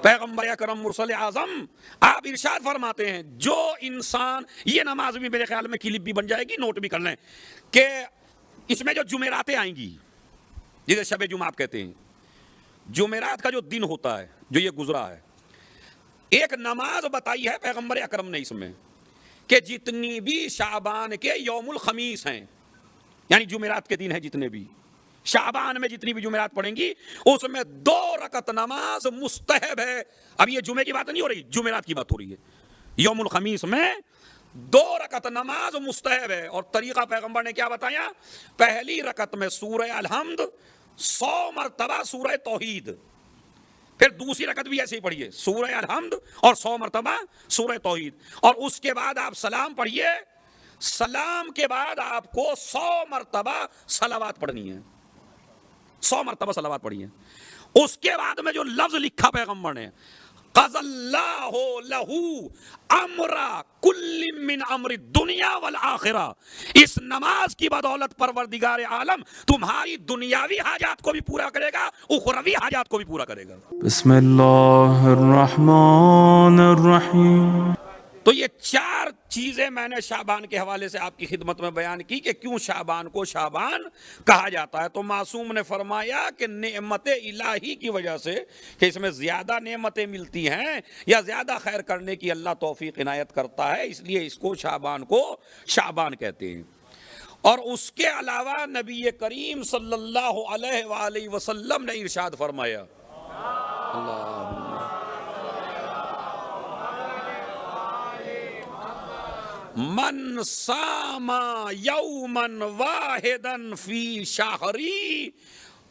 پیغمبر اکرم مرسل اعظم آپ ارشاد فرماتے ہیں جو انسان، یہ نماز بھی میرے خیال میں کلپ بھی بن جائے گی، نوٹ بھی کر لیں، کہ اس میں جو جمعراتیں آئیں گی جسے شب جمعہ آپ کہتے ہیں، جمعرات کا جو دن ہوتا ہے جو یہ گزرا ہے، ایک نماز بتائی ہے پیغمبر اکرم نے اس میں کہ جتنی بھی شعبان کے یوم الخمیس ہیں، یعنی جمعرات کے دن ہیں جتنے بھی شعبان میں جتنی بھی جمعرات پڑھیں گی، اس میں 2 رکعت نماز مستحب ہے۔ اب یہ جمعے کی بات نہیں ہو رہی، جمعرات کی بات ہو رہی ہے۔ یوم الخمیس میں 2 رکعت نماز مستحب ہے، اور طریقہ پیغمبر نے کیا بتایا؟ پہلی رکعت میں سورہ الحمد 100 مرتبہ سورہ توحید، پھر دوسری رکعت بھی ایسے ہی پڑھیے، سورہ الحمد اور 100 مرتبہ سورہ توحید، اور اس کے بعد آپ سلام پڑھیے، سلام کے بعد آپ کو 100 مرتبہ صلوات پڑھنی ہے، 100 مرتبہ صلوات پڑھیے۔ اس کے بعد میں جو لفظ لکھا پیغمبر نے، قضى اللہ لہ امر کل من امر الدنیا والآخرہ، اس نماز کی بدولت پروردگار عالم تمہاری دنیاوی حاجات کو بھی پورا کرے گا، اخروی حاجات کو بھی پورا کرے گا۔ بسم اللہ الرحمن الرحیم۔ تو یہ 4 چیزیں میں نے شعبان کے حوالے سے آپ کی خدمت میں بیان کی کہ کیوں شعبان کو شعبان کہا جاتا ہے۔ تو معصوم نے فرمایا کہ نعمت الہی کی وجہ سے، کہ اس میں زیادہ نعمتیں ملتی ہیں یا زیادہ خیر کرنے کی اللہ توفیق عنایت کرتا ہے، اس لیے اس کو شعبان کہتے ہیں۔ اور اس کے علاوہ نبی کریم صلی اللہ علیہ وآلہ وسلم نے ارشاد فرمایا، من صام یوما واحدا فی شہری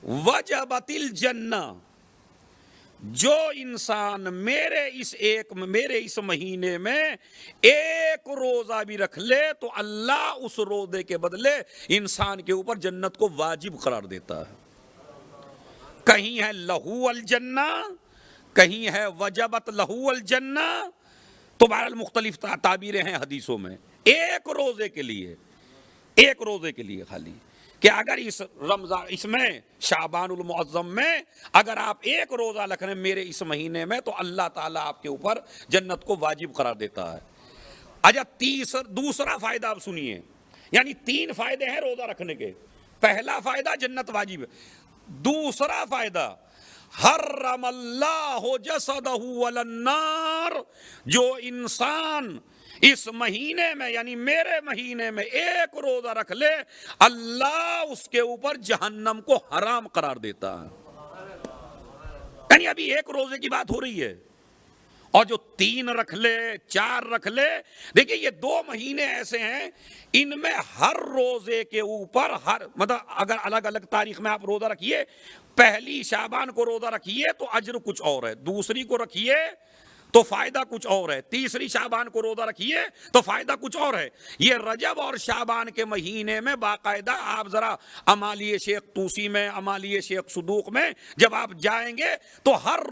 وجبت الجنہ، جو انسان میرے اس مہینے میں ایک روزہ بھی رکھ لے تو اللہ اس روزے کے بدلے انسان کے اوپر جنت کو واجب قرار دیتا ہے۔ کہیں ہے لہو الجنہ، کہیں ہے وجبت لہو الجنہ، تو بہرحال مختلف تعبیریں ہیں حدیثوں میں۔ ایک روزے کے لیے خالی، کہ اگر اس میں شعبان المعظم میں اگر آپ ایک روزہ رکھ رہے ہیں میرے اس مہینے میں، تو اللہ تعالیٰ آپ کے اوپر جنت کو واجب قرار دیتا ہے۔ اچھا، دوسرا فائدہ آپ سنیے، یعنی 3 فائدے ہیں روزہ رکھنے کے۔ پہلا فائدہ جنت واجب ہے، دوسرا فائدہ حرم اللہ جسدہ علی النار، جو انسان اس مہینے میں یعنی میرے مہینے میں ایک روزہ رکھ لے، اللہ اس کے اوپر جہنم کو حرام قرار دیتا ہے۔ یعنی ابھی ایک روزے کی بات ہو رہی ہے، اور جو 3 رکھ لے 4 رکھ لے، دیکھیں یہ 2 مہینے ایسے ہیں، ان میں ہر روزے کے اوپر مطلب اگر الگ الگ تاریخ میں آپ روزہ رکھیے، پہلی شعبان کو روزہ رکھیے تو اجر کچھ اور ہے، دوسری کو رکھیے تو فائدہ کچھ اور ہے، تیسری شعبان کو روزہ رکھیے تو فائدہ کچھ اور ہے۔ یہ رجب اور شعبان کے مہینے میں باقاعدہ آپ ذرا امالی شیخ طوسی میں، امالی شیخ صدوق میں جب آپ جائیں گے تو ہر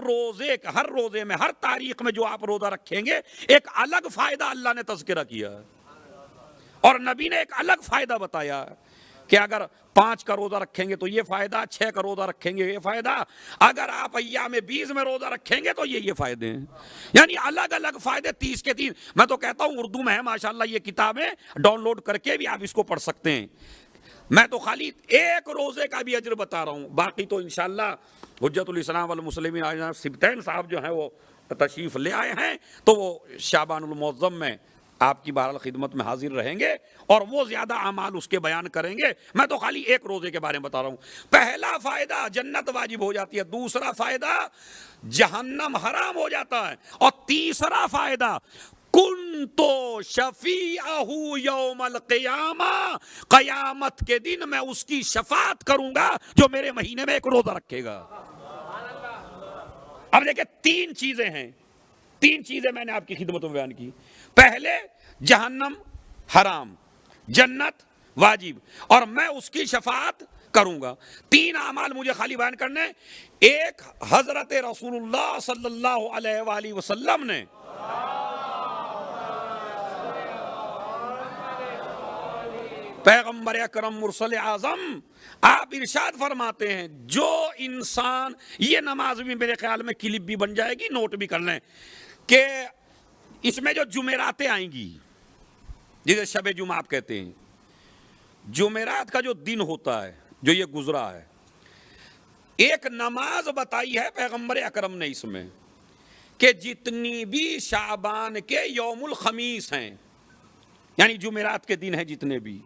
روزے میں ہر تاریخ میں جو آپ روزہ رکھیں گے ایک الگ فائدہ اللہ نے تذکرہ کیا ہے، اور نبی نے ایک الگ فائدہ بتایا کہ اگر 5 کا روزہ رکھیں گے تو یہ فائدہ، 6 کا روزہ رکھیں گے یہ فائدہ، اگر آپ ایام 20 میں روزہ رکھیں گے تو یہ فائدے ہیں، یعنی الگ الگ فائدے 30 کے 3۔ میں تو کہتا ہوں اردو میں ہے ماشاءاللہ یہ کتابیں، ڈاؤن لوڈ کر کے بھی آپ اس کو پڑھ سکتے ہیں۔ میں تو خالی ایک روزے کا بھی اجر بتا رہا ہوں، باقی تو انشاءاللہ حجت الاسلام والمسلمین سبتین صاحب جو ہیں وہ تشریف لے آئے ہیں، تو وہ شعبان المعظم میں آپ کی بہرحال خدمت میں حاضر رہیں گے، اور وہ زیادہ اعمال اس کے بیان کریں گے۔ میں تو خالی ایک روزے کے بارے میں بتا رہا ہوں۔ پہلا فائدہ جنت واجب ہو جاتی ہے، دوسرا فائدہ جہنم حرام ہو جاتا ہے، اور تیسرا فائدہ کنتو شفیعہ یوم القیامہ، قیامت کے دن میں اس کی شفاعت کروں گا جو میرے مہینے میں ایک روزہ رکھے گا۔ اب دیکھیں 3 چیزیں ہیں، 3 چیزیں میں نے آپ کی خدمت میں بیان کی۔ پہلے جہنم حرام، جنت واجب، اور میں اس کی شفاعت کروں گا۔ 3 اعمال مجھے خالی بیان کرنے۔ ایک، حضرت رسول اللہ صلی اللہ علیہ وآلہ وسلم نے پیغمبر اکرم مرسل اعظم آپ ارشاد فرماتے ہیں جو انسان، یہ نماز بھی میرے خیال میں کلپ بھی بن جائے گی، نوٹ بھی کر لیں، کہ اس میں جو جمعراتیں آئیں گی جسے شب جمعہ آپ کہتے ہیں، جمعرات کا جو دن ہوتا ہے جو یہ گزرا ہے، ایک نماز بتائی ہے پیغمبر اکرم نے اس میں کہ جتنی بھی شعبان کے یوم الخمیس ہیں، یعنی جمعرات کے دن ہیں، جتنے بھی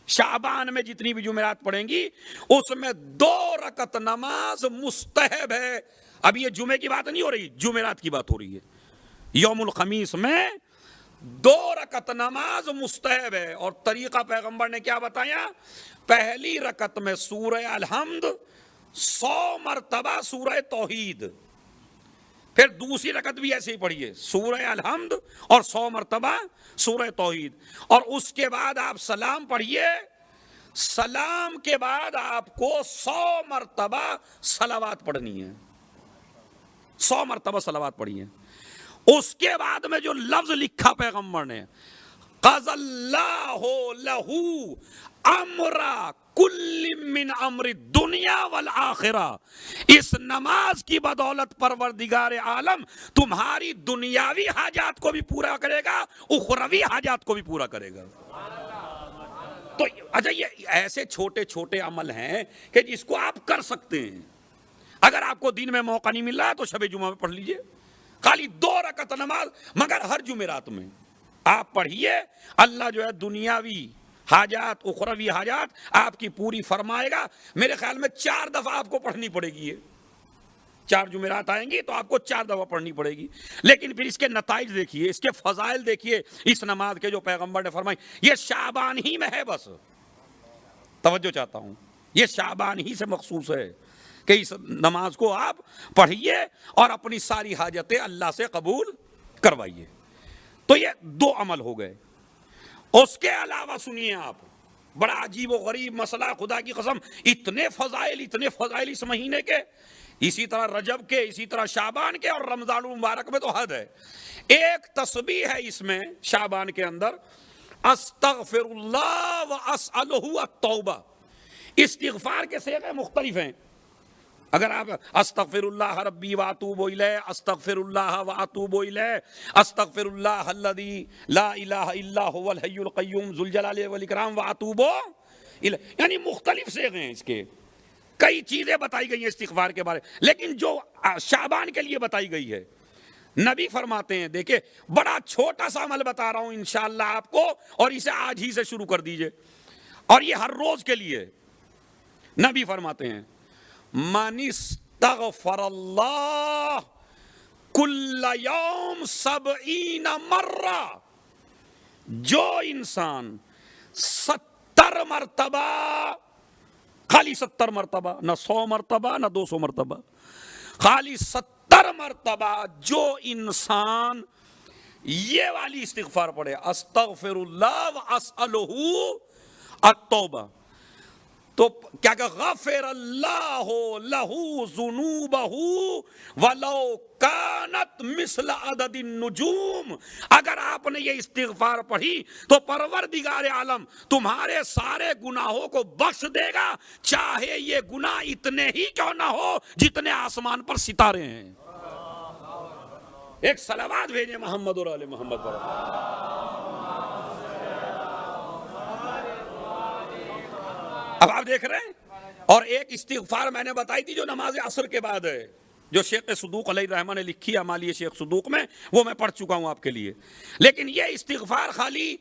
شعبان میں جتنی بھی جمعرات پڑھیں گی اس میں 2 رکعت نماز مستحب ہے. اب یہ جمعے کی بات نہیں ہو رہی، جمعرات کی بات ہو رہی ہے. یوم الخمیس میں 2 رکعت نماز مستحب ہے. اور طریقہ پیغمبر نے کیا بتایا؟ پہلی رکعت میں سورہ الحمد 100 مرتبہ سورہ توحید، پھر دوسری رکعت بھی ایسے ہی پڑھیے، سورہ الحمد اور 100 مرتبہ سورہ توحید، اور اس کے بعد آپ سلام پڑھیے. سلام کے بعد آپ کو 100 مرتبہ صلوات پڑھنی ہے، 100 مرتبہ صلوات پڑھیے. اس کے بعد میں جو لفظ لکھا پیغمبر نے، قضى اللہ لہ امر کل من امر الدنیا والآخرہ، اس نماز کی بدولت پروردگار عالم تمہاری دنیاوی حاجات کو بھی پورا کرے گا، اخروی حاجات کو بھی پورا کرے گا. تو اچھا، یہ ایسے چھوٹے چھوٹے عمل ہیں کہ جس کو آپ کر سکتے ہیں. اگر آپ کو دن میں موقع نہیں مل رہا تو شب جمعہ میں پڑھ لیجئے، خالی 2 رکعت نماز، مگر ہر جمعرات میں آپ پڑھیے. اللہ جو ہے دنیاوی حاجات، اخروی حاجات آپ کی پوری فرمائے گا. میرے خیال میں 4 دفعہ آپ کو پڑھنی پڑے گی. یہ 4 جمعرات آئیں گی تو آپ کو 4 دفعہ پڑھنی پڑے گی. لیکن پھر اس کے نتائج دیکھیے، اس کے فضائل دیکھیے اس نماز کے جو پیغمبر نے فرمائی. یہ شعبان ہی میں ہے، بس توجہ چاہتا ہوں، یہ شعبان ہی سے مخصوص ہے کہ اس نماز کو آپ پڑھیے اور اپنی ساری حاجتیں اللہ سے قبول کروائیے. تو یہ 2 عمل ہو گئے. اس کے علاوہ سنیے آپ، بڑا عجیب و غریب مسئلہ، خدا کی قسم اتنے فضائل اس مہینے کے، اسی طرح رجب کے، اسی طرح شعبان کے، اور رمضان المبارک میں تو حد ہے. ایک تسبیح ہے اس میں شعبان کے اندر، استغفر اللہ واسألہ التوبہ. استغفار کے صیغے مختلف ہیں. اگر آپ استغفر اللہ ربی واتوب الیہ، استغفر اللہ واتوب الیہ، استغفر اللہ الذی لا الہ الا هو الحی القیوم ذو الجلال والاکرام واتوب الیہ، یعنی مختلف صیغے ہیں اس کے. کئی چیزیں بتائی گئی ہیں استغفار کے بارے، لیکن جو شعبان کے لیے بتائی گئی ہے، نبی فرماتے ہیں، دیکھیں بڑا چھوٹا سا عمل بتا رہا ہوں انشاءاللہ آپ کو، اور اسے آج ہی سے شروع کر دیجئے، اور یہ ہر روز کے لیے. نبی فرماتے ہیں من استغفر اللہ کل یوم 70 مرہ، جو انسان 70 مرتبہ، خالی 70 مرتبہ، نہ 100 مرتبہ نہ 200 مرتبہ، خالی 70 مرتبہ جو انسان یہ والی استغفار پڑھے، استغفر اللہ واسألہ التوبہ، تو کیا کہ غفر اللہ لہ ذنوبہ ولو کانت مثل عدد النجوم. اگر آپ نے یہ استغفار پڑھی تو پروردگار عالم تمہارے سارے گناہوں کو بخش دے گا، چاہے یہ گناہ اتنے ہی کیوں نہ ہو جتنے آسمان پر ستارے ہیں. ایک صلوات بھیجیں محمد اور آل محمد پر. اب آپ دیکھ رہے ہیں. اور ایک استغفار میں نے بتائی تھی جو نماز عصر کے بعد ہے، جو شیخ صدوق علیہ الرحمہ نے لکھی ہے مالی شیخ صدوق میں، وہ میں پڑھ چکا ہوں آپ کے لیے. لیکن یہ استغفار خالی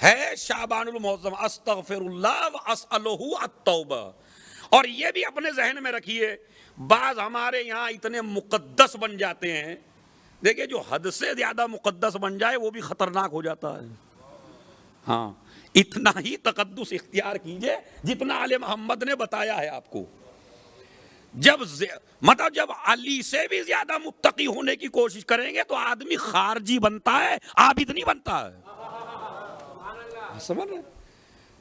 ہے شعبان المعظم، استغفر اللہ واسألہ التوبہ. اور یہ بھی اپنے ذہن میں رکھیے، بعض ہمارے یہاں اتنے مقدس بن جاتے ہیں، دیکھیں جو حد سے زیادہ مقدس بن جائے وہ بھی خطرناک ہو جاتا ہے. ہاں، اتنا ہی تقدس اختیار کیجئے جتنا آل محمد نے بتایا ہے آپ کو. جب علی سے بھی زیادہ متقی ہونے کی کوشش کریں گے تو آدمی خارجی بنتا ہے، عابد نہیں بنتا ہے. سمجھ رہے؟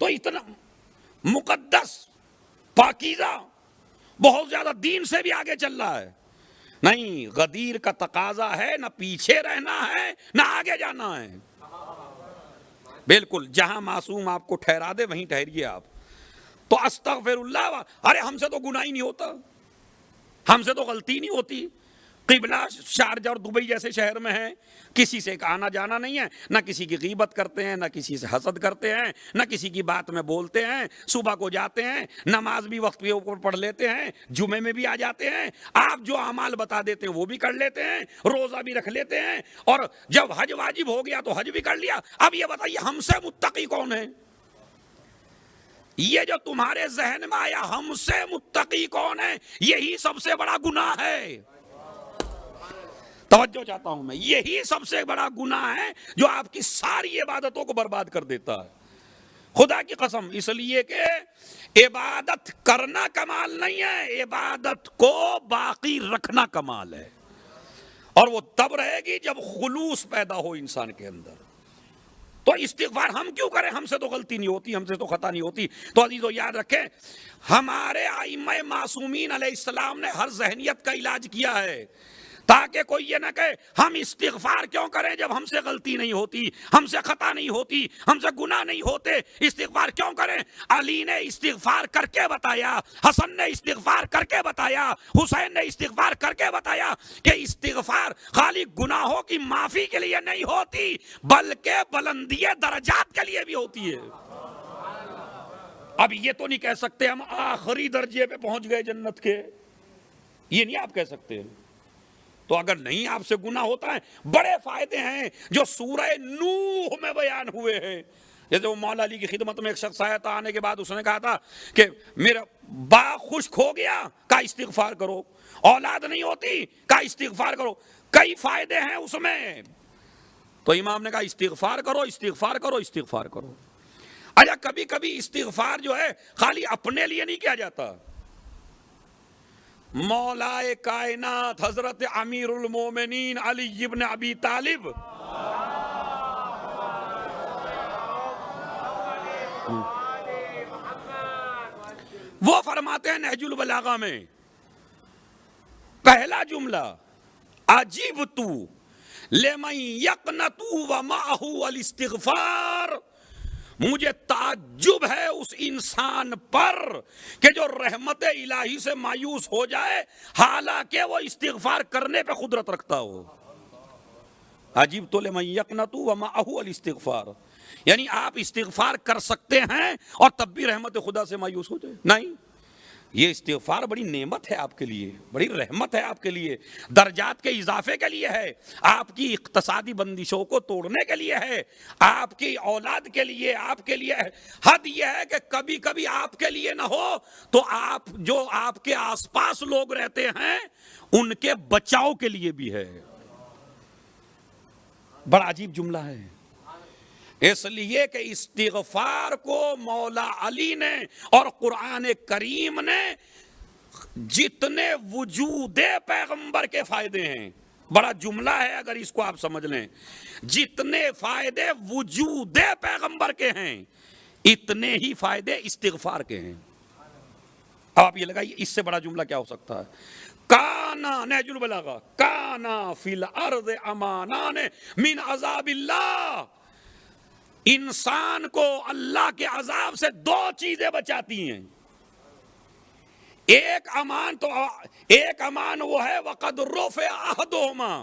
تو اتنا مقدس، پاکیزہ، بہت زیادہ دین سے بھی آگے چل رہا ہے. نہیں، غدیر کا تقاضا ہے، نہ پیچھے رہنا ہے نہ آگے جانا ہے. بالکل جہاں معصوم آپ کو ٹھہرا دے وہیں ٹھہریے آپ. تو استغفر اللہ، ارے ہم سے تو گناہ ہی نہیں ہوتا، ہم سے تو غلطی نہیں ہوتی. قبلہ شارجہ اور دبئی جیسے شہر میں ہے، کسی سے آنا جانا نہیں ہے، نہ کسی کی غیبت کرتے ہیں، نہ کسی سے حسد کرتے ہیں، نہ کسی کی بات میں بولتے ہیں. صبح کو جاتے ہیں، نماز بھی وقت کے اوپر پڑھ لیتے ہیں، جمعے میں بھی آ جاتے ہیں، آپ جو اعمال بتا دیتے ہیں وہ بھی کر لیتے ہیں، روزہ بھی رکھ لیتے ہیں، اور جب حج واجب ہو گیا تو حج بھی کر لیا. اب یہ بتائیے ہم سے متقی کون ہے؟ یہ جو تمہارے ذہن میں آیا ہم سے متقی کون ہے، یہی سب سے بڑا گناہ ہے. توجہ چاہتا ہوں میں، یہی سب سے بڑا گناہ ہے جو آپ کی ساری عبادتوں کو برباد کر دیتا ہے. خدا کی قسم، اس لیے کہ عبادت کرنا کمال نہیں ہے، عبادت کو باقی رکھنا کمال ہے. اور وہ تب رہے گی جب خلوص پیدا ہو انسان کے اندر. تو استغفار ہم کیوں کریں؟ ہم سے تو غلطی نہیں ہوتی، ہم سے تو خطا نہیں ہوتی. تو عزیزو یاد رکھیں، ہمارے ائمہ معصومین علیہ السلام نے ہر ذہنیت کا علاج کیا ہے، تاکہ کوئی یہ نہ کہے ہم استغفار کیوں کریں جب ہم سے غلطی نہیں ہوتی، ہم سے خطا نہیں ہوتی، ہم سے گناہ نہیں ہوتے، استغفار کیوں کریں؟ علی نے استغفار کر کے بتایا، حسن نے استغفار کر کے بتایا، حسین نے استغفار کر کے بتایا کہ استغفار خالی گناہوں کی معافی کے لیے نہیں ہوتی بلکہ بلندی درجات کے لیے بھی ہوتی ہے. اب یہ تو نہیں کہہ سکتے ہم آخری درجے پہ پہنچ گئے جنت کے، یہ نہیں آپ کہہ سکتے. تو اگر نہیں آپ سے گناہ ہوتا ہے، بڑے فائدے ہیں جو سورہ نوح میں بیان ہوئے ہیں. جیسے وہ مولا علی کی خدمت میں ایک شخص آیا تھا، آنے کے بعد اس نے کہا تھا کہ میرا باغ خشک ہو گیا، کا استغفار کرو، اولاد نہیں ہوتی، کا استغفار کرو، کئی فائدے ہیں اس میں. تو امام نے کہا استغفار کرو، استغفار کرو، استغفار کرو. اچھا کبھی کبھی استغفار جو ہے خالی اپنے لیے نہیں کیا جاتا. مولا کائنات حضرت امیر المومنین علی ابن ابی طالب وہ فرماتے ہیں نہج البلاغہ میں، پہلا جملہ عجیبت لمن یقنط ومعہ الاستغفار، مجھے تعجب ہے اس انسان پر کہ جو رحمت الہی سے مایوس ہو جائے حالانکہ وہ استغفار کرنے پہ قدرت رکھتا ہو. عجیب تو لمن یقنط ومعہ الاستغفار، یعنی آپ استغفار کر سکتے ہیں اور تب بھی رحمت خدا سے مایوس ہو جائے؟ نہیں، یہ استغفار بڑی نعمت ہے آپ کے لیے، بڑی رحمت ہے آپ کے لیے، درجات کے اضافے کے لیے ہے، آپ کی اقتصادی بندشوں کو توڑنے کے لیے ہے، آپ کی اولاد کے لیے، آپ کے لیے ہے. حد یہ ہے کہ کبھی کبھی آپ کے لیے نہ ہو تو آپ جو آپ کے آس پاس لوگ رہتے ہیں ان کے بچاؤ کے لیے بھی ہے. بڑا عجیب جملہ ہے، اس لیے کہ استغفار کو مولا علی نے اور قرآن کریم نے جتنے وجود پیغمبر کے فائدے ہیں، بڑا جملہ ہے اگر اس کو آپ سمجھ لیں، جتنے فائدے وجود پیغمبر کے ہیں اتنے ہی فائدے استغفار کے ہیں. اب آپ یہ لگائیے اس سے بڑا جملہ کیا ہو سکتا ہے؟ کانا نہج البلاغہ کانا فی الارض امانان من عذاب اللہ، انسان کو اللہ کے عذاب سے دو چیزیں بچاتی ہیں. ایک امان وہ ہے وقد رفع احدہما،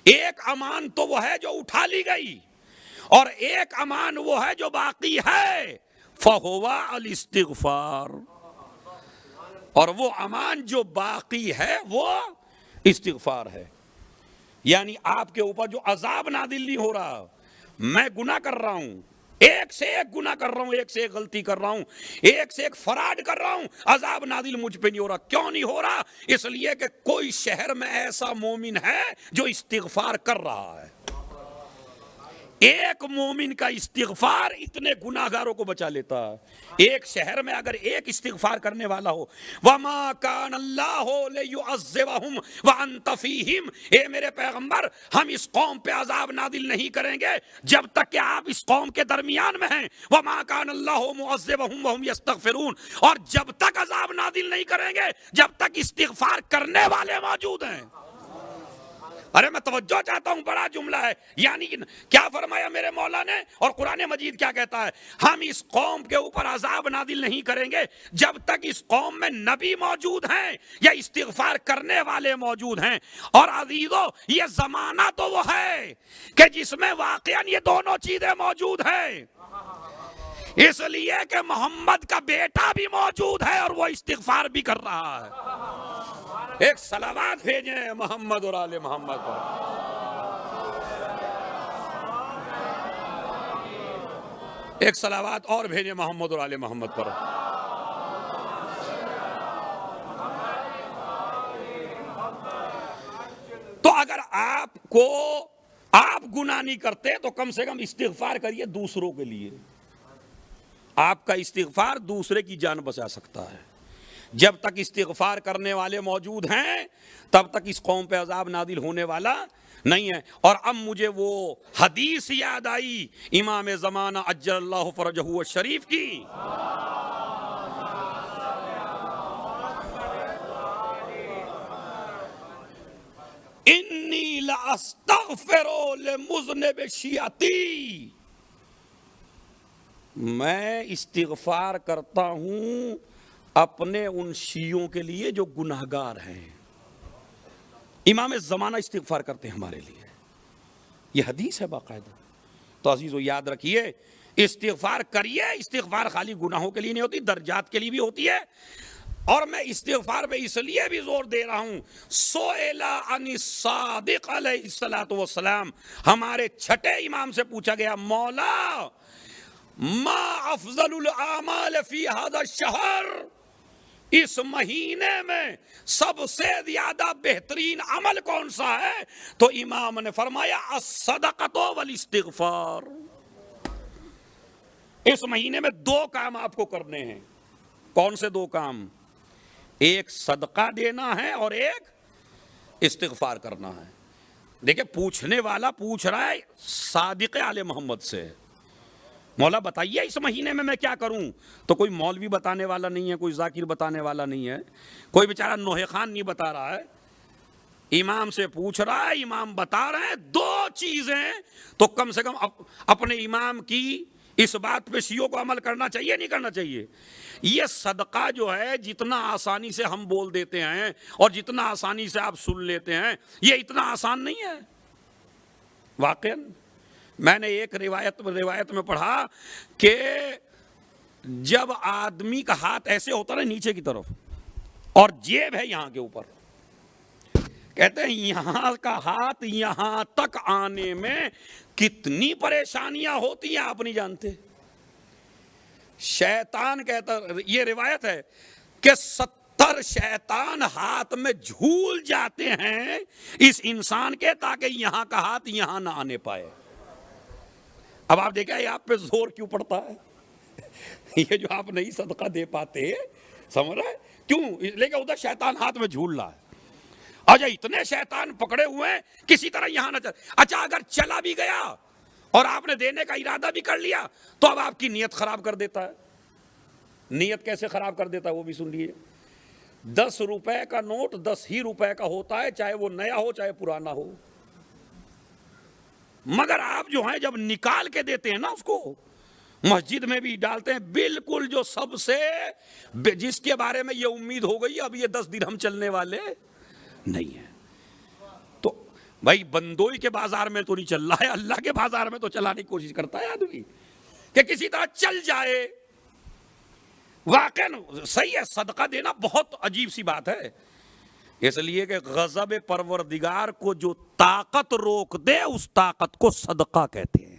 ایک امان تو وہ ہے جو اٹھا لی گئی، اور ایک امان وہ ہے جو باقی ہے، فہو الاستغفار، اور وہ امان جو باقی ہے وہ استغفار ہے. یعنی آپ کے اوپر جو عذاب نازل نہیں ہو رہا، میں گناہ کر رہا ہوں، ایک سے ایک گناہ کر رہا ہوں، ایک سے ایک غلطی کر رہا ہوں، ایک سے ایک فراڈ کر رہا ہوں، عذاب نازل مجھ پہ نہیں ہو رہا. کیوں نہیں ہو رہا؟ اس لیے کہ کوئی شہر میں ایسا مومن ہے جو استغفار کر رہا ہے. ایک مومن کا استغفار اتنے گناہگاروں کو بچا لیتا ہے. ایک شہر میں اگر ایک استغفار کرنے والا ہو، وَمَا كَانَ اللَّهُ لِيُعَذِّبَهُمْ وَأَنْتَ فِيهِمْ، اے میرے پیغمبر ہم اس قوم پہ عذاب نازل نہیں کریں گے جب تک کہ آپ اس قوم کے درمیان میں ہیں. وَمَا كَانَ اللَّهُ مُعَذِّبَهُمْ وَهُمْ يَسْتَغْفِرُونَ، اور جب تک عذاب نازل نہیں کریں گے جب تک استغفار کرنے والے موجود ہیں. ارے میں توجہ چاہتا ہوں، بڑا جملہ ہے. یعنی کیا فرمایا میرے مولا نے، اور قرآن مجید کیا کہتا ہے؟ ہم اس قوم کے اوپر عذاب نازل نہیں کریں گے جب تک اس قوم میں نبی موجود ہیں یا استغفار کرنے والے موجود ہیں. اور عزیزو، یہ زمانہ تو وہ ہے کہ جس میں واقعاً یہ دونوں چیزیں موجود ہیں، اس لیے کہ محمد کا بیٹا بھی موجود ہے اور وہ استغفار بھی کر رہا ہے. ایک صلوات بھیجیں محمد اور آل محمد پر. ایک صلوات اور بھیجیں محمد اور آل محمد پر. تو اگر آپ گناہ نہیں کرتے تو کم سے کم استغفار کریے دوسروں کے لیے. آپ کا استغفار دوسرے کی جان بچا سکتا ہے. جب تک استغفار کرنے والے موجود ہیں تب تک اس قوم پہ عذاب نازل ہونے والا نہیں ہے. اور اب مجھے وہ حدیث یاد آئی امام زمانہ عجل اللہ فرجہ الشریف کی. انی لاستغفر لمذنب شیعتی، میں استغفار کرتا ہوں اپنے ان شیعوں کے لیے جو گناہگار ہیں. امام زمانہ استغفار کرتے ہیں ہمارے لیے، یہ حدیث ہے باقاعدہ. تو عزیزو یاد رکھیے، استغفار کریے. استغفار خالی گناہوں کے لیے نہیں ہوتی، درجات کے لیے بھی ہوتی ہے. اور میں استغفار پہ اس لیے بھی زور دے رہا ہوں، سئل عن الصادق علیہ الصلوۃ والسلام، ہمارے چھٹے امام سے پوچھا گیا، مولا ما افضل الاعمال فی ھذا الشہر، اس مہینے میں سب سے زیادہ بہترین عمل کون سا ہے؟ تو امام نے فرمایا الصدقۃ والاستغفار. اس مہینے میں 2 کام آپ کو کرنے ہیں. کون سے 2 کام؟ ایک صدقہ دینا ہے اور ایک استغفار کرنا ہے. دیکھیں پوچھنے والا پوچھ رہا ہے صادق آل محمد سے، مولا بتائیے اس مہینے میں کیا کروں؟ تو کوئی مولوی بتانے والا نہیں ہے، کوئی ذاکر بتانے والا نہیں ہے، کوئی بیچارہ نوحہ خان نہیں بتا رہا ہے. امام سے پوچھ رہا ہے، امام بتا رہے ہیں 2 چیزیں. تو کم سے کم اپنے امام کی اس بات پہ شیعوں کو عمل کرنا چاہیے نہیں کرنا چاہیے؟ یہ صدقہ جو ہے جتنا آسانی سے ہم بول دیتے ہیں اور جتنا آسانی سے آپ سن لیتے ہیں، یہ اتنا آسان نہیں ہے. واقعاً میں نے ایک روایت میں پڑھا کہ جب آدمی کا ہاتھ ایسے ہوتا ہے نیچے کی طرف اور جیب ہے یہاں کے اوپر، کہتے ہیں یہاں کا ہاتھ یہاں تک آنے میں کتنی پریشانیاں ہوتی ہیں آپ نہیں جانتے. شیطان کہتا، یہ روایت ہے کہ 70 شیطان ہاتھ میں جھول جاتے ہیں اس انسان کے تاکہ یہاں کا ہاتھ یہاں نہ آنے پائے. اب آپ دیکھیں آپ پہ زور کیوں پڑتا ہے؟ یہ جو آپ نہیں صدقہ دے پاتے، سمجھ رہے کیوں؟ لیکن ادھر شیطان ہاتھ میں جھول رہا ہے. اچھا اتنے شیطان پکڑے ہوئے ہیں کسی طرح یہاں نہ چل. اچھا اگر چلا بھی گیا اور آپ نے دینے کا ارادہ بھی کر لیا تو اب آپ کی نیت خراب کر دیتا ہے. نیت کیسے خراب کر دیتا ہے وہ بھی سن لیے. 10 روپے کا نوٹ 10 ہی روپے کا ہوتا ہے، چاہے وہ نیا ہو چاہے پرانا ہو. مگر آپ جو ہیں جب نکال کے دیتے ہیں نا اس کو، مسجد میں بھی ڈالتے ہیں، بالکل جو سب سے جس کے بارے میں یہ امید ہو گئی اب یہ 10 درہم چلنے والے نہیں ہے. تو بھائی بندوئی کے بازار میں تو نہیں چل رہا ہے، اللہ کے بازار میں تو چلانے کی کوشش کرتا ہے آدمی کہ کسی طرح چل جائے. واقعا صحیح ہے، صدقہ دینا بہت عجیب سی بات ہے، اس لیے کہ غضب پروردگار کو جو طاقت روک دے اس طاقت کو صدقہ کہتے ہیں.